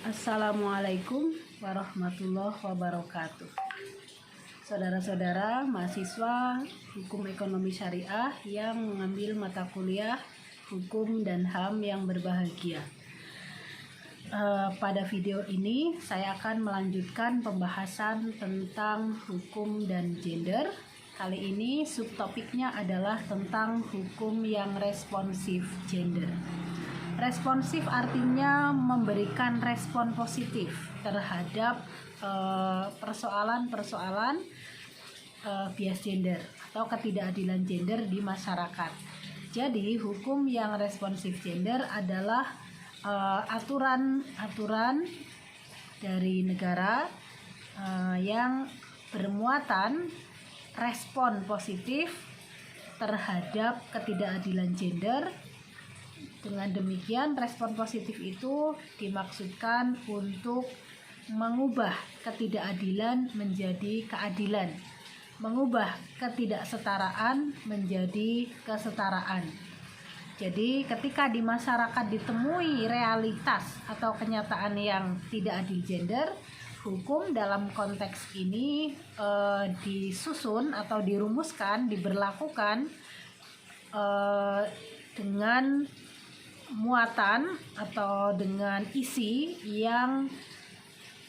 Assalamualaikum warahmatullahi wabarakatuh. Saudara-saudara mahasiswa Hukum Ekonomi Syariah yang mengambil mata kuliah Hukum dan HAM yang berbahagia. Pada video ini saya akan melanjutkan pembahasan tentang hukum dan gender. Kali ini subtopiknya adalah tentang hukum yang responsif gender. Responsif artinya memberikan respon positif terhadap persoalan-persoalan bias gender atau ketidakadilan gender di masyarakat. Jadi hukum yang responsif gender adalah aturan-aturan dari negara yang bermuatan respon positif terhadap ketidakadilan gender. Dengan demikian, respon positif itu dimaksudkan untuk mengubah ketidakadilan menjadi keadilan, mengubah ketidaksetaraan menjadi kesetaraan. Jadi, ketika di masyarakat ditemui realitas atau kenyataan yang tidak adil gender, hukum dalam konteks ini disusun atau dirumuskan, diberlakukan dengan muatan atau dengan isi yang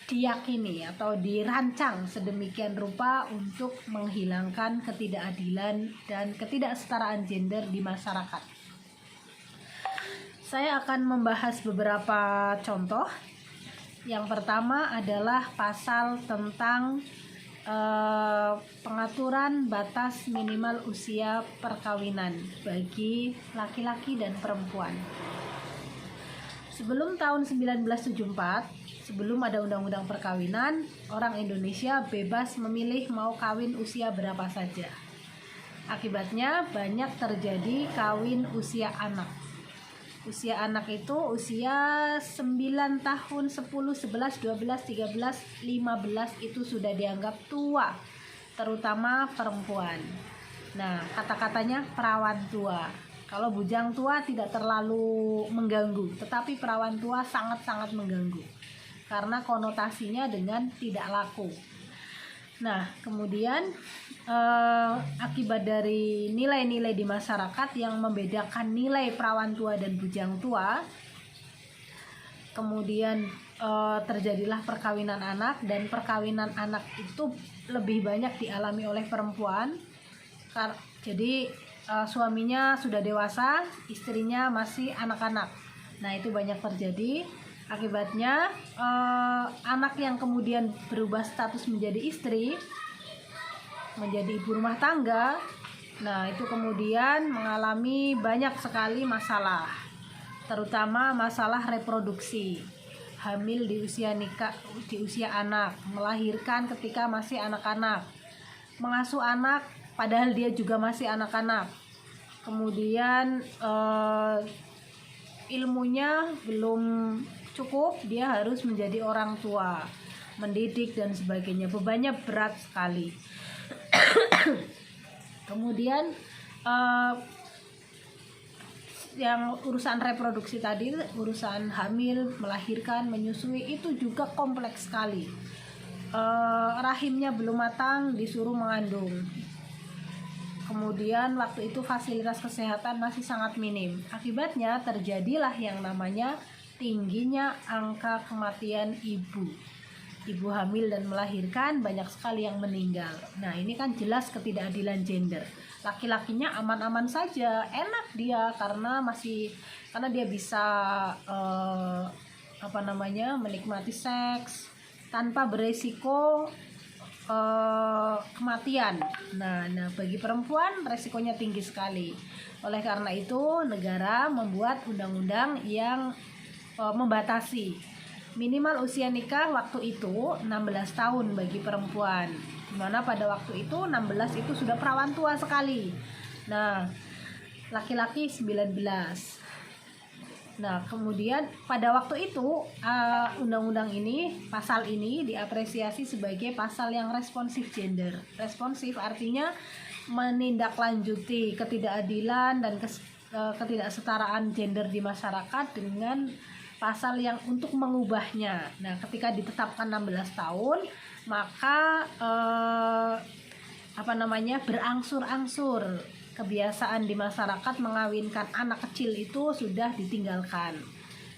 diyakini atau dirancang sedemikian rupa untuk menghilangkan ketidakadilan dan ketidaksetaraan gender di masyarakat. Saya akan membahas beberapa contoh. Yang pertama adalah pasal tentang pengaturan batas minimal usia perkawinan bagi laki-laki dan perempuan. Sebelum tahun 1974, sebelum ada undang-undang perkawinan, orang Indonesia bebas memilih mau kawin usia berapa saja. Akibatnya banyak terjadi kawin usia anak. Usia anak itu usia 9 tahun, 10, 11, 12, 13, 15 itu sudah dianggap tua, terutama perempuan. Nah, kata-katanya perawan tua. Kalau bujang tua tidak terlalu mengganggu, tetapi perawan tua sangat-sangat mengganggu karena konotasinya dengan tidak laku. Nah, kemudian akibat dari nilai-nilai di masyarakat yang membedakan nilai perawan tua dan bujang tua, kemudian terjadilah perkawinan anak, dan perkawinan anak itu lebih banyak dialami oleh perempuan. Jadi suaminya sudah dewasa, istrinya masih anak-anak. Nah, itu banyak terjadi. Akibatnya anak yang kemudian berubah status menjadi istri, menjadi ibu rumah tangga, nah itu kemudian mengalami banyak sekali masalah, terutama masalah reproduksi, hamil di usia nikah, di usia anak, melahirkan ketika masih anak-anak, mengasuh anak padahal dia juga masih anak-anak, kemudian ilmunya belum cukup, dia harus menjadi orang tua, mendidik dan sebagainya. Bebannya berat sekali. Kemudian yang urusan reproduksi tadi, urusan hamil, melahirkan, menyusui itu juga kompleks sekali. Rahimnya belum matang disuruh mengandung. Kemudian waktu itu fasilitas kesehatan masih sangat minim. Akibatnya terjadilah yang namanya tingginya angka kematian ibu hamil dan melahirkan, banyak sekali yang meninggal. Nah, ini kan jelas ketidakadilan gender. Laki-lakinya aman-aman saja, enak dia karena dia bisa menikmati seks tanpa beresiko kematian. Nah, bagi perempuan resikonya tinggi sekali. Oleh karena itu, negara membuat undang-undang yang membatasi minimal usia nikah waktu itu 16 tahun bagi perempuan, dimana pada waktu itu 16 itu sudah perawan tua sekali. Nah, laki-laki 19. Nah, kemudian pada waktu itu undang-undang ini, pasal ini diapresiasi sebagai pasal yang responsif gender. Responsif artinya menindaklanjuti ketidakadilan dan ketidaksetaraan gender di masyarakat dengan pasal yang untuk mengubahnya. Nah, ketika ditetapkan 16 tahun, maka berangsur-angsur kebiasaan di masyarakat mengawinkan anak kecil itu sudah ditinggalkan.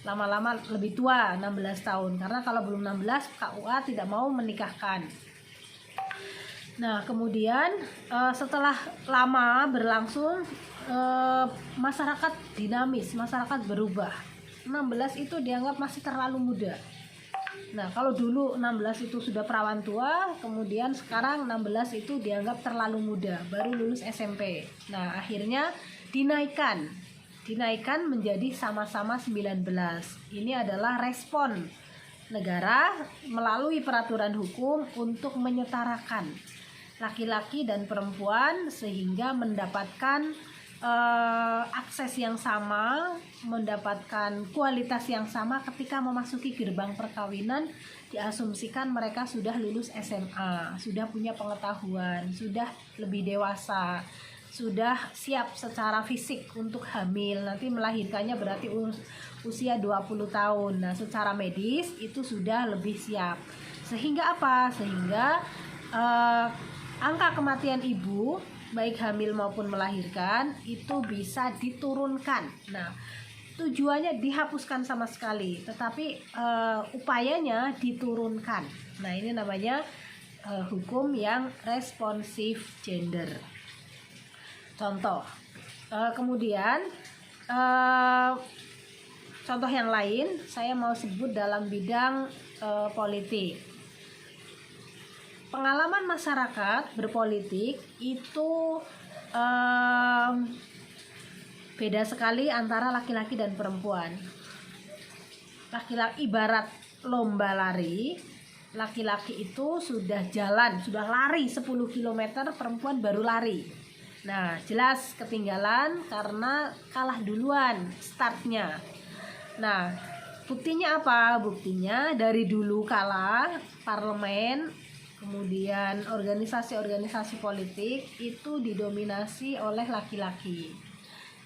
Lama-lama lebih tua, 16 tahun. Karena kalau belum 16, KUA tidak mau menikahkan. Nah, kemudian setelah lama berlangsung, masyarakat dinamis, masyarakat berubah. 16 itu dianggap masih terlalu muda. Nah, kalau dulu 16 itu sudah perawan tua, kemudian sekarang 16 itu dianggap terlalu muda, baru lulus SMP. Nah, akhirnya dinaikkan menjadi sama-sama 19. Ini adalah respon negara melalui peraturan hukum untuk menyetarakan laki-laki dan perempuan sehingga mendapatkan akses yang sama, mendapatkan kualitas yang sama ketika memasuki gerbang perkawinan. Diasumsikan mereka sudah lulus SMA, sudah punya pengetahuan, sudah lebih dewasa, sudah siap secara fisik untuk hamil. Nanti melahirkannya berarti usia 20 tahun. Nah, secara medis itu sudah lebih siap. Sehingga apa? Sehingga angka kematian ibu baik hamil maupun melahirkan itu bisa diturunkan. Nah, tujuannya dihapuskan sama sekali, tetapi upayanya diturunkan. Nah, ini namanya hukum yang responsif gender. Contoh, kemudian contoh yang lain saya mau sebut dalam bidang politik. Pengalaman masyarakat berpolitik itu beda sekali antara laki-laki dan perempuan. Laki-laki ibarat lomba lari, laki-laki itu sudah lari 10 km, perempuan baru lari. Nah, jelas ketinggalan karena kalah duluan startnya. Nah, buktinya apa? Buktinya dari dulu kala parlemen, kemudian organisasi-organisasi politik itu didominasi oleh laki-laki.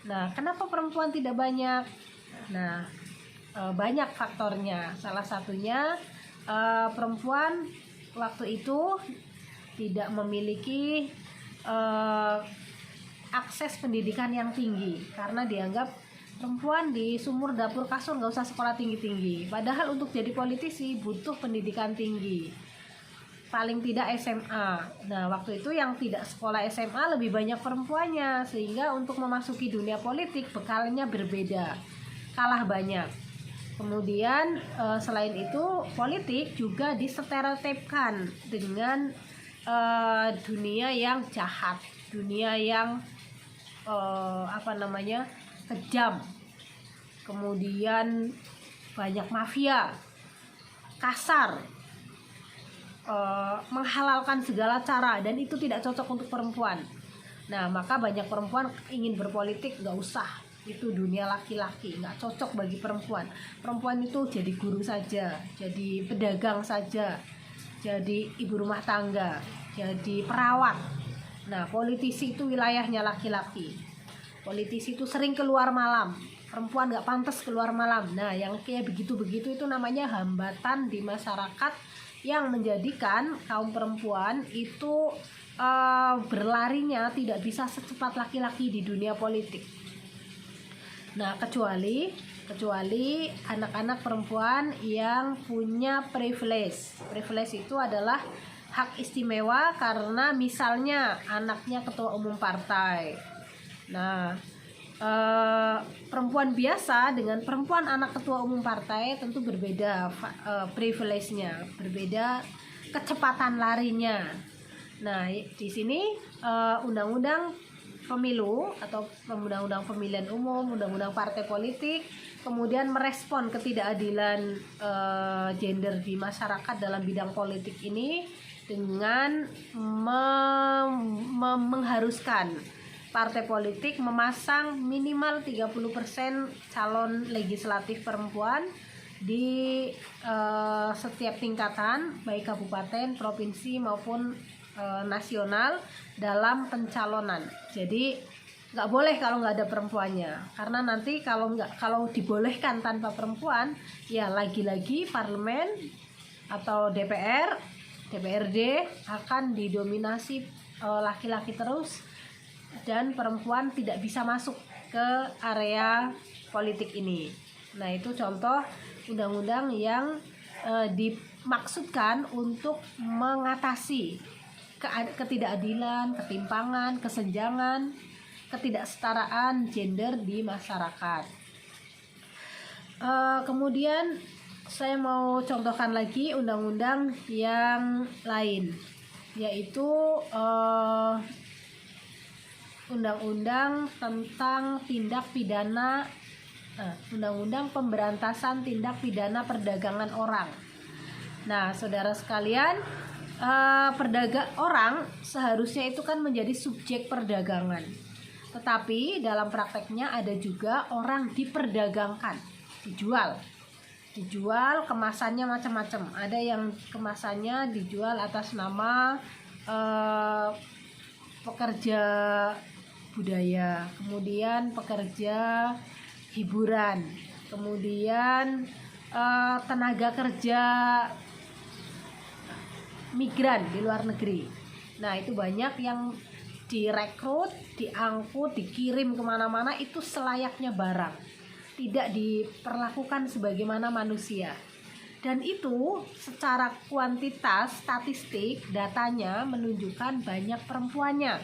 Nah, kenapa perempuan tidak banyak? Nah, banyak faktornya. Salah satunya perempuan waktu itu tidak memiliki akses pendidikan yang tinggi karena dianggap perempuan di sumur dapur kasur nggak usah sekolah tinggi-tinggi. Padahal untuk jadi politisi butuh pendidikan tinggi, paling tidak SMA. Nah, waktu itu yang tidak sekolah SMA lebih banyak perempuannya, sehingga untuk memasuki dunia politik bekalnya berbeda, kalah banyak. Kemudian selain itu politik juga distereotipkan dengan dunia yang jahat, dunia yang kejam, kemudian banyak mafia, kasar, menghalalkan segala cara, dan itu tidak cocok untuk perempuan. Nah, maka banyak perempuan ingin berpolitik, nggak usah, itu dunia laki-laki, nggak cocok bagi perempuan. Perempuan itu jadi guru saja, jadi pedagang saja, jadi ibu rumah tangga, jadi perawat. Nah, politisi itu wilayahnya laki-laki. Politisi itu sering keluar malam, perempuan nggak pantas keluar malam. Nah, yang kayak begitu-begitu itu namanya hambatan di masyarakat yang menjadikan kaum perempuan itu berlarinya tidak bisa secepat laki-laki di dunia politik. Nah, kecuali anak-anak perempuan yang punya privilege. Privilege itu adalah hak istimewa karena misalnya anaknya ketua umum partai. Nah, perempuan biasa dengan perempuan anak ketua umum partai tentu berbeda privilege-nya, berbeda kecepatan larinya. Nah, di sini undang-undang pemilu atau undang-undang pemilihan umum, undang-undang partai politik kemudian merespon ketidakadilan gender di masyarakat dalam bidang politik ini dengan mengharuskan partai politik memasang minimal 30% calon legislatif perempuan di setiap tingkatan, baik kabupaten, provinsi maupun nasional dalam pencalonan. Jadi nggak boleh kalau nggak ada perempuannya, karena nanti kalau dibolehkan tanpa perempuan, ya lagi-lagi parlemen atau DPRD akan didominasi laki-laki terus, dan perempuan tidak bisa masuk ke area politik ini. Nah, itu contoh undang-undang yang dimaksudkan untuk mengatasi ketidakadilan, ketimpangan, kesenjangan, ketidaksetaraan gender di masyarakat. Kemudian saya mau contohkan lagi undang-undang yang lain, yaitu undang-undang tentang tindak pidana, undang-undang pemberantasan tindak pidana perdagangan orang. Nah, saudara sekalian, orang seharusnya itu kan menjadi subjek perdagangan, tetapi dalam prakteknya ada juga orang diperdagangkan, dijual kemasannya macam-macam. Ada yang kemasannya dijual atas nama pekerja budaya, kemudian pekerja hiburan, kemudian tenaga kerja migran di luar negeri. Nah, itu banyak yang direkrut, diangkut, dikirim kemana-mana itu selayaknya barang, tidak diperlakukan sebagaimana manusia. Dan itu secara kuantitas, statistik, datanya menunjukkan banyak perempuannya.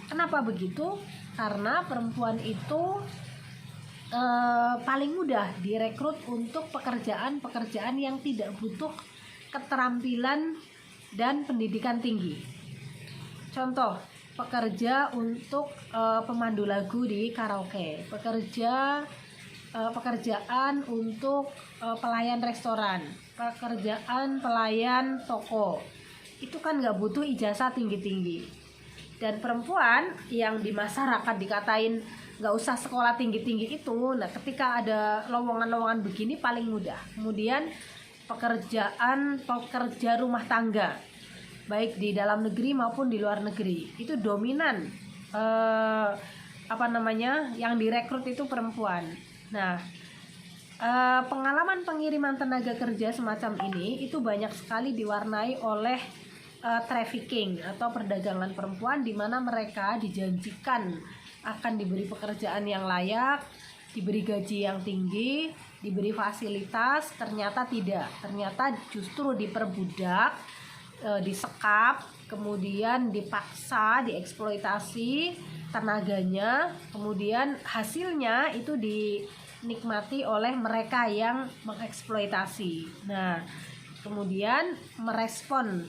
Kenapa begitu? Karena perempuan itu paling mudah direkrut untuk pekerjaan-pekerjaan yang tidak butuh keterampilan dan pendidikan tinggi. Contoh, pekerja untuk pemandu lagu di karaoke, pekerjaan untuk pelayan restoran, pekerjaan pelayan toko, itu kan nggak butuh ijazah tinggi-tinggi. Dan perempuan yang di masyarakat dikatain nggak usah sekolah tinggi-tinggi itu, nah ketika ada lowongan-lowongan begini paling mudah. Kemudian pekerja rumah tangga, baik di dalam negeri maupun di luar negeri, itu dominan yang direkrut itu perempuan. Nah, pengalaman pengiriman tenaga kerja semacam ini itu banyak sekali diwarnai oleh trafficking atau perdagangan perempuan, di mana mereka dijanjikan akan diberi pekerjaan yang layak, diberi gaji yang tinggi, diberi fasilitas, ternyata tidak. Ternyata justru diperbudak, disekap, kemudian dipaksa, dieksploitasi tenaganya, kemudian hasilnya itu dinikmati oleh mereka yang mengeksploitasi. Nah, kemudian merespon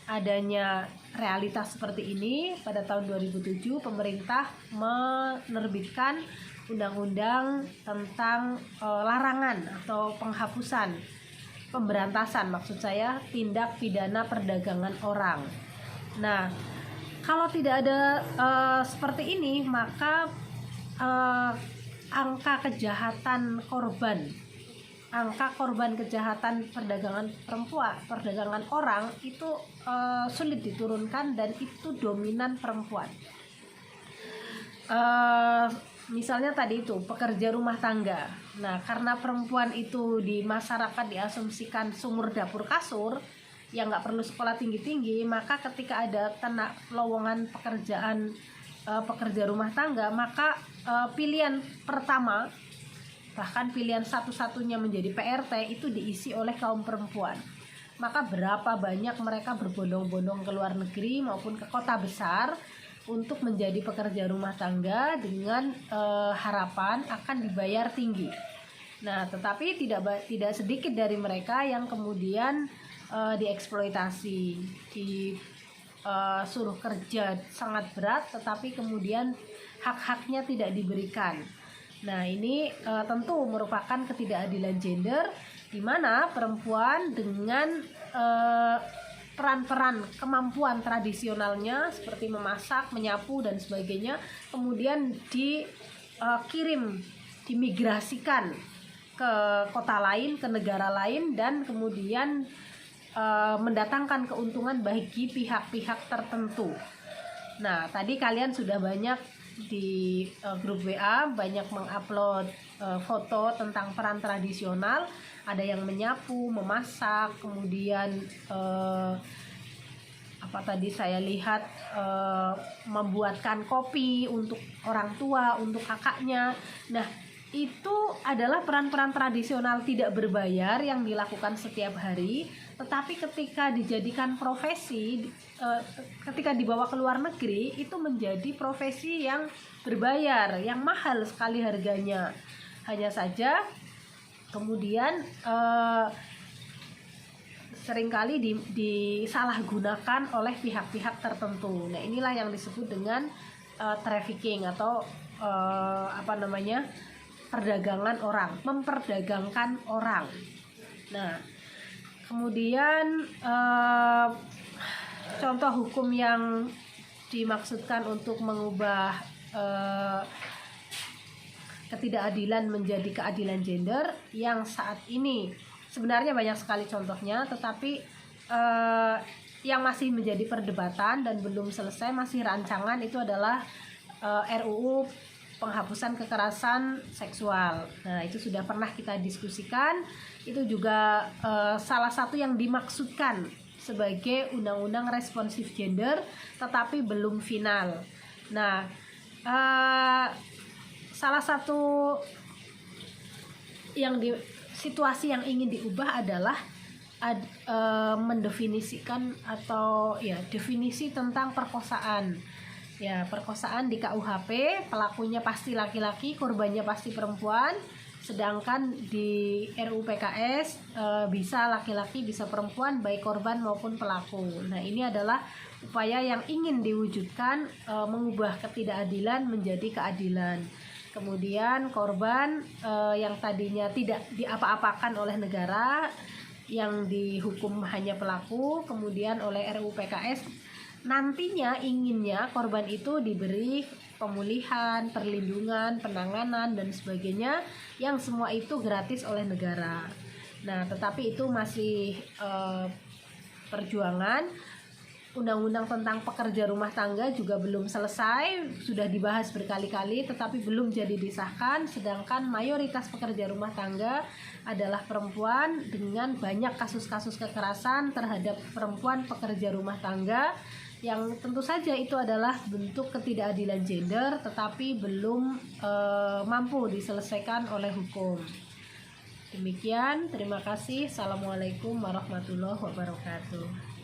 adanya realitas seperti ini, pada tahun 2007 pemerintah menerbitkan undang-undang tentang larangan atau pemberantasan tindak pidana perdagangan orang. Nah, kalau tidak ada seperti ini, maka angka korban kejahatan perdagangan orang itu sulit diturunkan, dan itu dominan perempuan. Misalnya tadi itu pekerja rumah tangga. Nah, karena perempuan itu di masyarakat diasumsikan sumur dapur kasur, yang nggak perlu sekolah tinggi-tinggi, maka ketika ada lowongan pekerjaan pekerja rumah tangga, maka pilihan pertama, bahkan pilihan satu-satunya menjadi PRT itu diisi oleh kaum perempuan. Maka berapa banyak mereka berbondong-bondong ke luar negeri maupun ke kota besar untuk menjadi pekerja rumah tangga dengan harapan akan dibayar tinggi. Nah, tetapi tidak sedikit dari mereka yang kemudian dieksploitasi, disuruh kerja sangat berat, tetapi kemudian hak-haknya tidak diberikan. Nah, ini tentu merupakan ketidakadilan gender, di mana perempuan dengan peran-peran kemampuan tradisionalnya seperti memasak, menyapu dan sebagainya, kemudian dimigrasikan ke kota lain, ke negara lain, dan kemudian mendatangkan keuntungan bagi pihak-pihak tertentu. Nah, tadi kalian sudah banyak di grup WA banyak mengupload foto tentang peran tradisional, ada yang menyapu, memasak, kemudian apa tadi saya lihat membuatkan kopi untuk orang tua, untuk kakaknya. Nah, itu adalah peran-peran tradisional tidak berbayar yang dilakukan setiap hari, tetapi ketika dijadikan profesi, ketika dibawa ke luar negeri, itu menjadi profesi yang berbayar, yang mahal sekali harganya. Hanya saja kemudian seringkali disalahgunakan oleh pihak-pihak tertentu. Nah, inilah yang disebut dengan trafficking atau perdagangan orang, memperdagangkan orang. Nah, kemudian contoh hukum yang dimaksudkan untuk mengubah ketidakadilan menjadi keadilan gender yang saat ini sebenarnya banyak sekali contohnya, tetapi yang masih menjadi perdebatan dan belum selesai, masih rancangan, itu adalah RUU penghapusan kekerasan seksual. Nah, itu sudah pernah kita diskusikan. Itu juga salah satu yang dimaksudkan sebagai undang-undang responsif gender, tetapi belum final. Nah, salah satu situasi yang ingin diubah adalah mendefinisikan atau definisi tentang perkosaan. Ya, perkosaan di KUHP pelakunya pasti laki-laki, korbannya pasti perempuan. Sedangkan di RUU PKS bisa laki-laki, bisa perempuan, baik korban maupun pelaku. Nah, ini adalah upaya yang ingin diwujudkan, mengubah ketidakadilan menjadi keadilan. Kemudian korban yang tadinya tidak diapa-apakan oleh negara, yang dihukum hanya pelaku, kemudian oleh RUU PKS nantinya inginnya korban itu diberi pemulihan, perlindungan, penanganan, dan sebagainya, yang semua itu gratis oleh negara. Nah, tetapi itu masih perjuangan. Undang-undang tentang pekerja rumah tangga juga belum selesai, sudah dibahas berkali-kali tetapi belum jadi disahkan, sedangkan mayoritas pekerja rumah tangga adalah perempuan dengan banyak kasus-kasus kekerasan terhadap perempuan pekerja rumah tangga, yang tentu saja itu adalah bentuk ketidakadilan gender tetapi belum mampu diselesaikan oleh hukum. Demikian, terima kasih. Assalamualaikum warahmatullahi wabarakatuh.